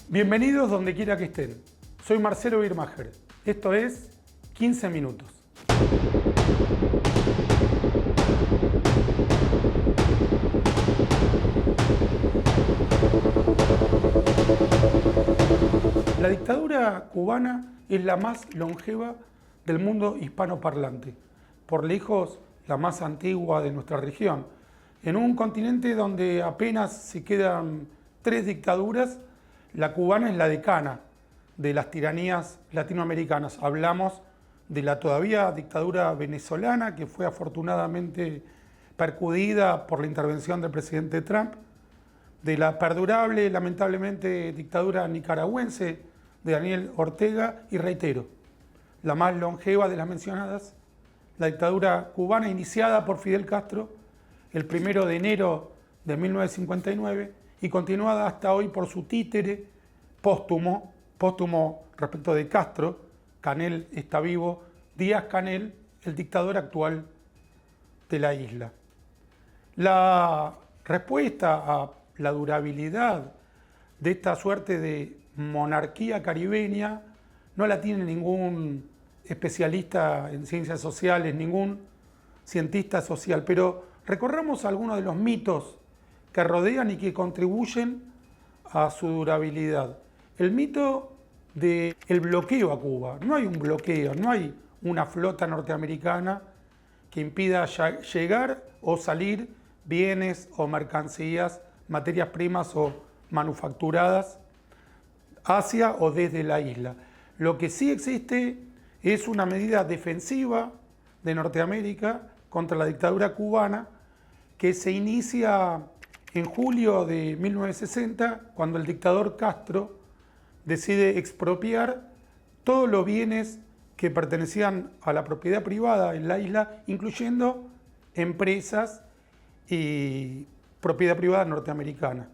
Bienvenidos donde quiera que estén. Soy Marcelo Birmacher. Esto es 15 minutos. La dictadura cubana es la más longeva del mundo hispanoparlante, por lejos la más antigua de nuestra región, en un continente donde apenas se quedan 3 dictaduras. La cubana es la decana de las tiranías latinoamericanas. Hablamos de la todavía dictadura venezolana, que fue afortunadamente percudida por la intervención del presidente Trump, de la perdurable, lamentablemente, dictadura nicaragüense de Daniel Ortega y, reitero, la más longeva de las mencionadas, la dictadura cubana iniciada por Fidel Castro el 1 de enero de 1959 y continuada hasta hoy por su títere póstumo respecto de Castro. Canel está vivo, Díaz-Canel, el dictador actual de la isla. La respuesta a la durabilidad de esta suerte de monarquía caribeña no la tiene ningún especialista en ciencias sociales, ningún cientista social, pero recorramos algunos de los mitos que rodean y que contribuyen a su durabilidad. El mito del bloqueo a Cuba. No hay un bloqueo, no hay una flota norteamericana que impida llegar o salir bienes o mercancías, materias primas o manufacturadas hacia o desde la isla. Lo que sí existe es una medida defensiva de Norteamérica contra la dictadura cubana que se inicia en julio de 1960, cuando el dictador Castro decide expropiar todos los bienes que pertenecían a la propiedad privada en la isla, incluyendo empresas y propiedad privada norteamericana,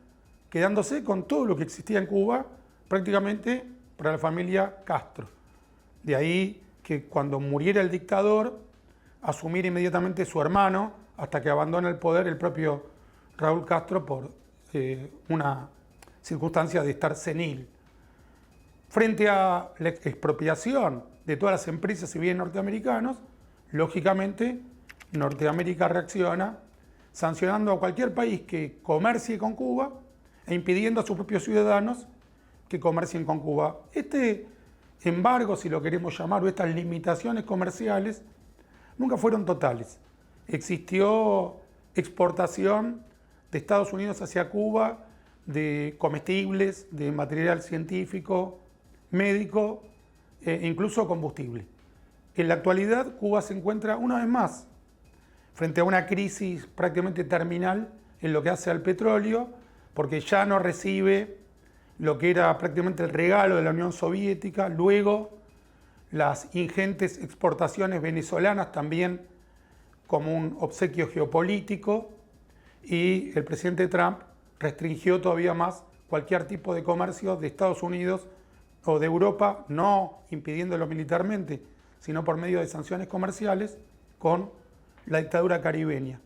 quedándose con todo lo que existía en Cuba prácticamente para la familia Castro. De ahí que cuando muriera el dictador, asumiera inmediatamente su hermano, hasta que abandona el poder el propio Raúl Castro por una circunstancia de estar senil. Frente a la expropiación de todas las empresas y bienes norteamericanos, lógicamente Norteamérica reacciona sancionando a cualquier país que comercie con Cuba e impidiendo a sus propios ciudadanos que comercien con Cuba. Este embargo, si lo queremos llamar, o estas limitaciones comerciales, nunca fueron totales. Existió exportación de Estados Unidos hacia Cuba de comestibles, de material científico, médico e incluso combustible. En la actualidad, Cuba se encuentra una vez más frente a una crisis prácticamente terminal en lo que hace al petróleo, porque ya no recibe lo que era prácticamente el regalo de la Unión Soviética, luego las ingentes exportaciones venezolanas también como un obsequio geopolítico, y el presidente Trump restringió todavía más cualquier tipo de comercio de Estados Unidos o de Europa, no impidiéndolo militarmente, sino por medio de sanciones comerciales con la dictadura caribeña.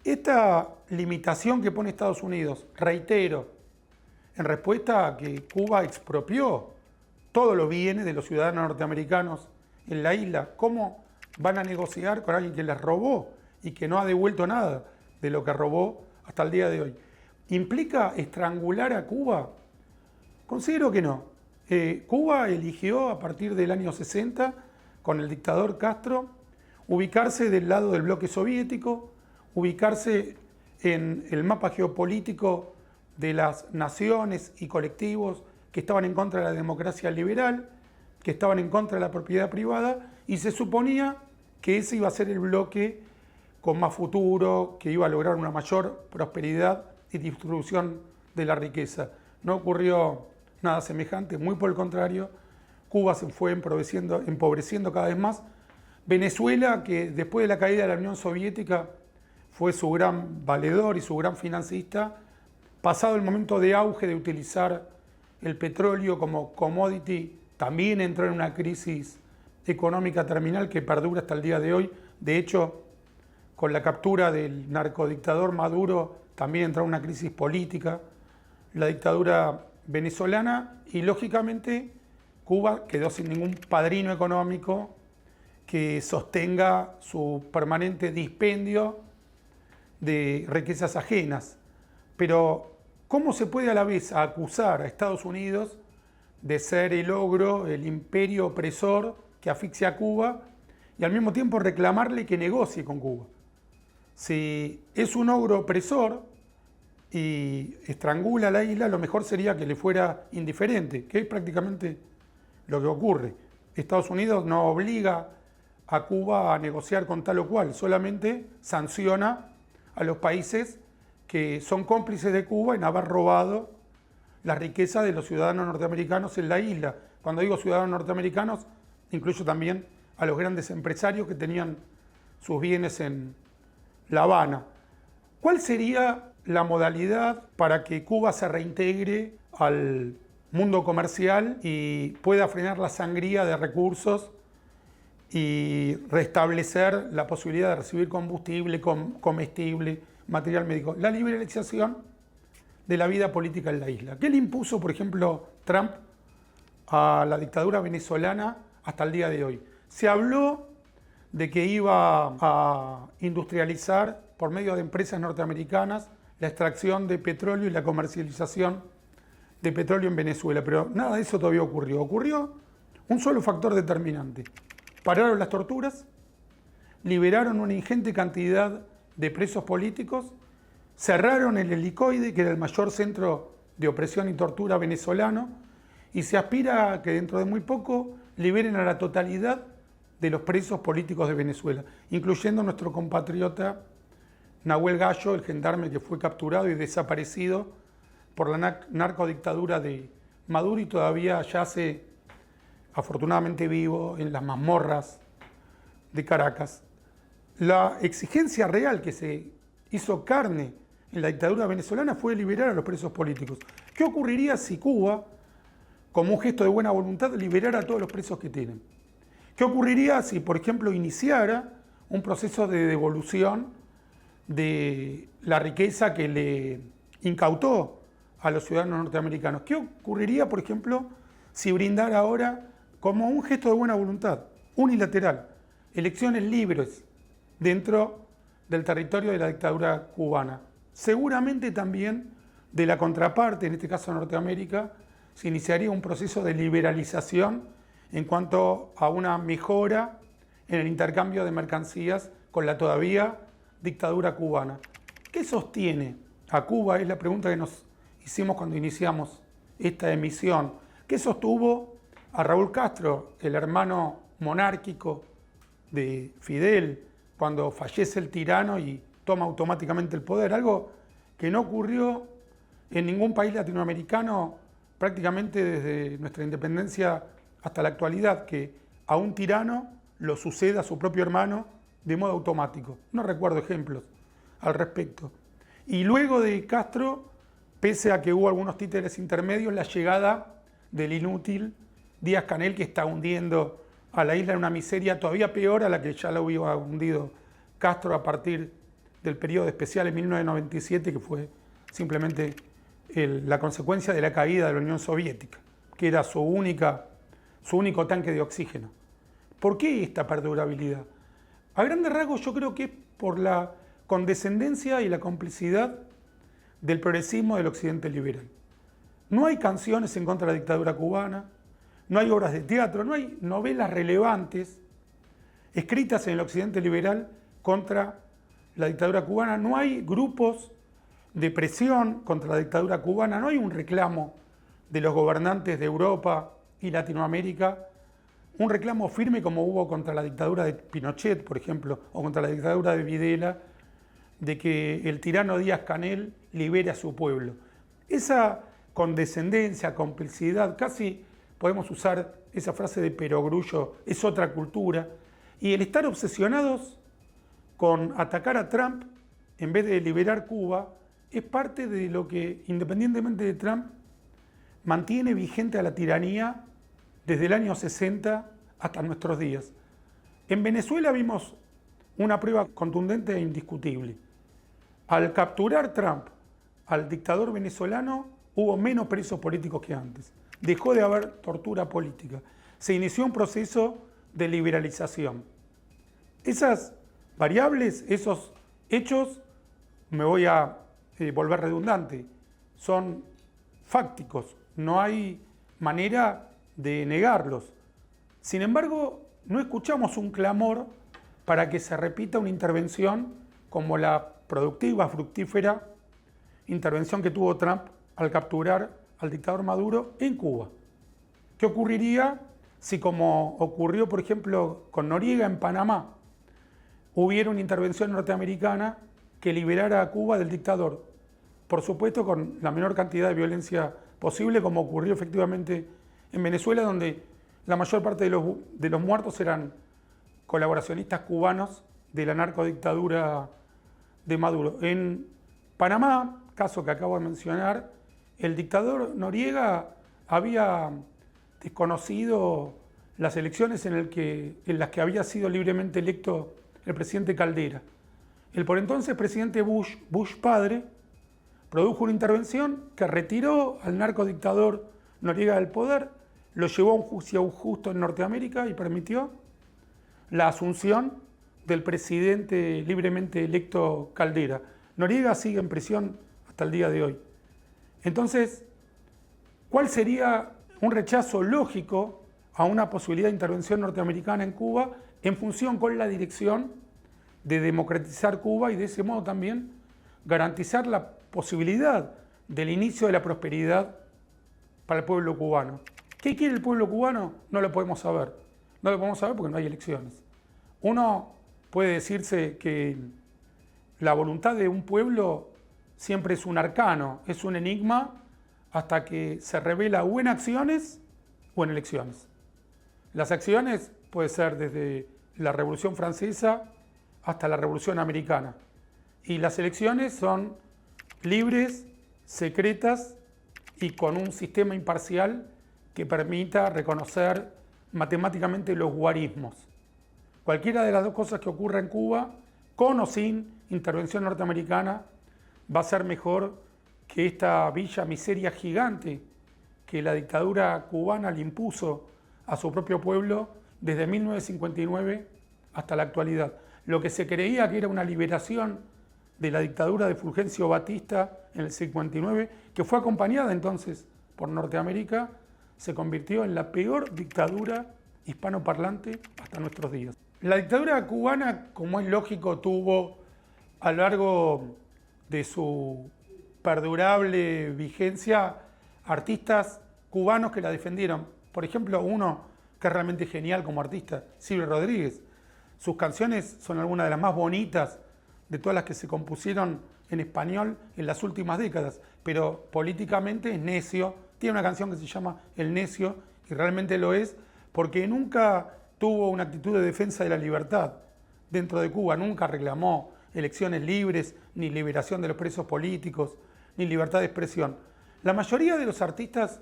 Esta limitación que pone Estados Unidos, reitero, en respuesta a que Cuba expropió todos los bienes de los ciudadanos norteamericanos en la isla, ¿cómo van a negociar con alguien que les robó y que no ha devuelto nada de lo que robó hasta el día de hoy? ¿Implica estrangular a Cuba? Considero que no. Cuba eligió a partir del año 60, con el dictador Castro, ubicarse del lado del bloque soviético, ubicarse en el mapa geopolítico de las naciones y colectivos que estaban en contra de la democracia liberal, que estaban en contra de la propiedad privada, y se suponía que ese iba a ser el bloque con más futuro, que iba a lograr una mayor prosperidad y distribución de la riqueza. No ocurrió nada semejante, muy por el contrario, Cuba se fue empobreciendo cada vez más. Venezuela, que después de la caída de la Unión Soviética fue su gran valedor y su gran financista, pasado el momento de auge de utilizar el petróleo como commodity, también entró en una crisis económica terminal que perdura hasta el día de hoy. De hecho, con la captura del narcodictador Maduro, también entró en una crisis política. La dictadura venezolana y lógicamente Cuba quedó sin ningún padrino económico que sostenga su permanente dispendio de riquezas ajenas. Pero, ¿cómo se puede a la vez acusar a Estados Unidos de ser el ogro, el imperio opresor que asfixia a Cuba y al mismo tiempo reclamarle que negocie con Cuba? Si es un ogro opresor y estrangula a la isla, lo mejor sería que le fuera indiferente, que es prácticamente lo que ocurre. Estados Unidos no obliga a Cuba a negociar con tal o cual, solamente sanciona a los países que son cómplices de Cuba en haber robado la riqueza de los ciudadanos norteamericanos en la isla. Cuando digo ciudadanos norteamericanos, incluyo también a los grandes empresarios que tenían sus bienes en La Habana. ¿Cuál sería la modalidad para que Cuba se reintegre al mundo comercial y pueda frenar la sangría de recursos y restablecer la posibilidad de recibir combustible, comestible, material médico? La liberalización de la vida política en la isla. ¿Qué le impuso, por ejemplo, Trump a la dictadura venezolana hasta el día de hoy? Se habló de que iba a industrializar por medio de empresas norteamericanas la extracción de petróleo y la comercialización de petróleo en Venezuela, pero nada de eso todavía ocurrió. Ocurrió un solo factor determinante. Pararon las torturas, liberaron una ingente cantidad de presos políticos, cerraron el Helicoide, que era el mayor centro de opresión y tortura venezolano, y se aspira a que dentro de muy poco liberen a la totalidad de los presos políticos de Venezuela, incluyendo nuestro compatriota Nahuel Gallo, el gendarme que fue capturado y desaparecido por la narcodictadura de Maduro y todavía yace afortunadamente vivo en las mazmorras de Caracas. La exigencia real que se hizo carne en la dictadura venezolana fue liberar a los presos políticos. ¿Qué ocurriría si Cuba, como un gesto de buena voluntad, liberara a todos los presos que tienen? ¿Qué ocurriría si, por ejemplo, iniciara un proceso de devolución de la riqueza que le incautó a los ciudadanos norteamericanos? ¿Qué ocurriría, por ejemplo, si brindara ahora, como un gesto de buena voluntad, unilateral, elecciones libres dentro del territorio de la dictadura cubana? Seguramente también de la contraparte, en este caso Norteamérica, se iniciaría un proceso de liberalización en cuanto a una mejora en el intercambio de mercancías con la todavía dictadura cubana. ¿Qué sostiene a Cuba? Es la pregunta que nos hicimos cuando iniciamos esta emisión. ¿Qué sostuvo a Raúl Castro, el hermano monárquico de Fidel, cuando fallece el tirano y toma automáticamente el poder? Algo que no ocurrió en ningún país latinoamericano prácticamente desde nuestra independencia hasta la actualidad, que a un tirano lo suceda a su propio hermano de modo automático. No recuerdo ejemplos al respecto. Y luego de Castro, pese a que hubo algunos títeres intermedios, la llegada del inútil Díaz-Canel, que está hundiendo a la isla en una miseria todavía peor a la que ya lo había hundido Castro a partir del periodo especial en 1997, que fue simplemente la consecuencia de la caída de la Unión Soviética, que era su único tanque de oxígeno. ¿Por qué esta perdurabilidad? A grandes rasgos yo creo que es por la condescendencia y la complicidad del progresismo del occidente liberal. No hay canciones en contra de la dictadura cubana, no hay obras de teatro, no hay novelas relevantes escritas en el occidente liberal contra la dictadura cubana, no hay grupos de presión contra la dictadura cubana, no hay un reclamo de los gobernantes de Europa y Latinoamérica, un reclamo firme como hubo contra la dictadura de Pinochet, por ejemplo, o contra la dictadura de Videla, de que el tirano Díaz-Canel libere a su pueblo. Esa condescendencia, complicidad, casi podemos usar esa frase de perogrullo, es otra cultura, y el estar obsesionados con atacar a Trump en vez de liberar Cuba es parte de lo que, independientemente de Trump, mantiene vigente a la tiranía desde el año 60 hasta nuestros días. En Venezuela vimos una prueba contundente e indiscutible. Al capturar Trump al dictador venezolano, hubo menos presos políticos que antes. Dejó de haber tortura política. Se inició un proceso de liberalización. Esas variables, esos hechos, me voy a volver redundante, son fácticos, no hay manera de negarlos. Sin embargo, no escuchamos un clamor para que se repita una intervención como la productiva, fructífera intervención que tuvo Trump al capturar al dictador Maduro en Cuba. ¿Qué ocurriría si, como ocurrió por ejemplo con Noriega en Panamá, hubiera una intervención norteamericana que liberara a Cuba del dictador? Por supuesto con la menor cantidad de violencia posible, como ocurrió efectivamente en Venezuela, donde la mayor parte de los muertos eran colaboracionistas cubanos de la narcodictadura de Maduro. En Panamá, caso que acabo de mencionar, el dictador Noriega había desconocido las elecciones en las que había sido libremente electo el presidente Caldera. El por entonces presidente Bush padre, produjo una intervención que retiró al narcodictador Noriega del poder, lo llevó a un juicio justo en Norteamérica y permitió la asunción del presidente libremente electo Caldera. Noriega sigue en prisión hasta el día de hoy. Entonces, ¿cuál sería un rechazo lógico a una posibilidad de intervención norteamericana en Cuba en función con la dirección de democratizar Cuba y de ese modo también garantizar la posibilidad del inicio de la prosperidad para el pueblo cubano? ¿Qué quiere el pueblo cubano? No lo podemos saber. No lo podemos saber porque no hay elecciones. Uno puede decirse que la voluntad de un pueblo siempre es un arcano, es un enigma hasta que se revela o en acciones o en elecciones. Las acciones puede ser desde la Revolución Francesa hasta la Revolución Americana. Y las elecciones son libres, secretas y con un sistema imparcial que permita reconocer matemáticamente los guarismos. Cualquiera de las dos cosas que ocurra en Cuba, con o sin intervención norteamericana, va a ser mejor que esta villa miseria gigante que la dictadura cubana le impuso a su propio pueblo desde 1959 hasta la actualidad. Lo que se creía que era una liberación de la dictadura de Fulgencio Batista en el 59, que fue acompañada entonces por Norteamérica, se convirtió en la peor dictadura hispanoparlante hasta nuestros días. La dictadura cubana, como es lógico, tuvo a lo largo de su perdurable vigencia artistas cubanos que la defendieron. Por ejemplo, uno que es realmente genial como artista, Silvio Rodríguez. Sus canciones son algunas de las más bonitas de todas las que se compusieron en español en las últimas décadas, pero políticamente es necio. Tiene una canción que se llama El Necio, y realmente lo es, porque nunca tuvo una actitud de defensa de la libertad dentro de Cuba, nunca reclamó elecciones libres, ni liberación de los presos políticos, ni libertad de expresión. La mayoría de los artistas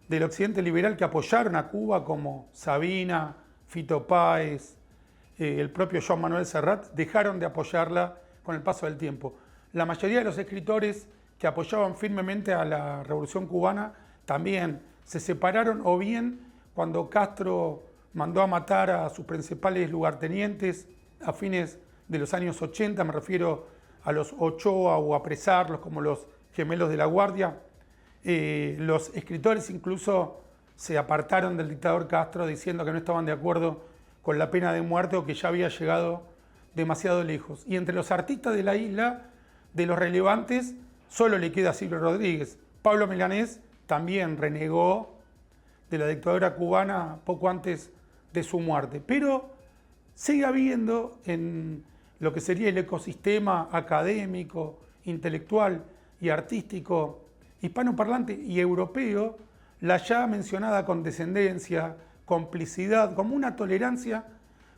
del occidente liberal que apoyaron a Cuba, como Sabina, Fito Páez, el propio Joan Manuel Serrat, dejaron de apoyarla con el paso del tiempo. La mayoría de los escritores que apoyaban firmemente a la Revolución Cubana también se separaron, o bien cuando Castro mandó a matar a sus principales lugartenientes a fines de los años 80, me refiero a los Ochoa o apresarlos como los Gemelos de la Guardia. Los escritores incluso se apartaron del dictador Castro diciendo que no estaban de acuerdo con la pena de muerte o que ya había llegado demasiado lejos. Y entre los artistas de la isla, de los relevantes, solo le queda Silvio Rodríguez. Pablo Milanés también renegó de la dictadura cubana poco antes de su muerte. Pero sigue habiendo en lo que sería el ecosistema académico, intelectual y artístico hispanoparlante y europeo la ya mencionada condescendencia, complicidad, como una tolerancia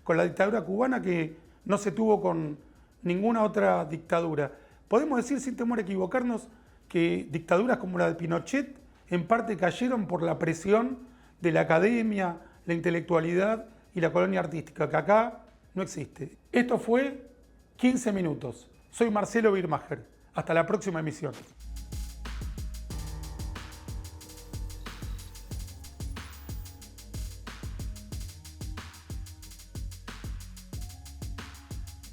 con la dictadura cubana que no se tuvo con ninguna otra dictadura. Podemos decir sin temor a equivocarnos que dictaduras como la de Pinochet en parte cayeron por la presión de la academia, la intelectualidad y la colonia artística, que acá no existe. Esto fue 15 minutos. Soy Marcelo Birmacher. Hasta la próxima emisión.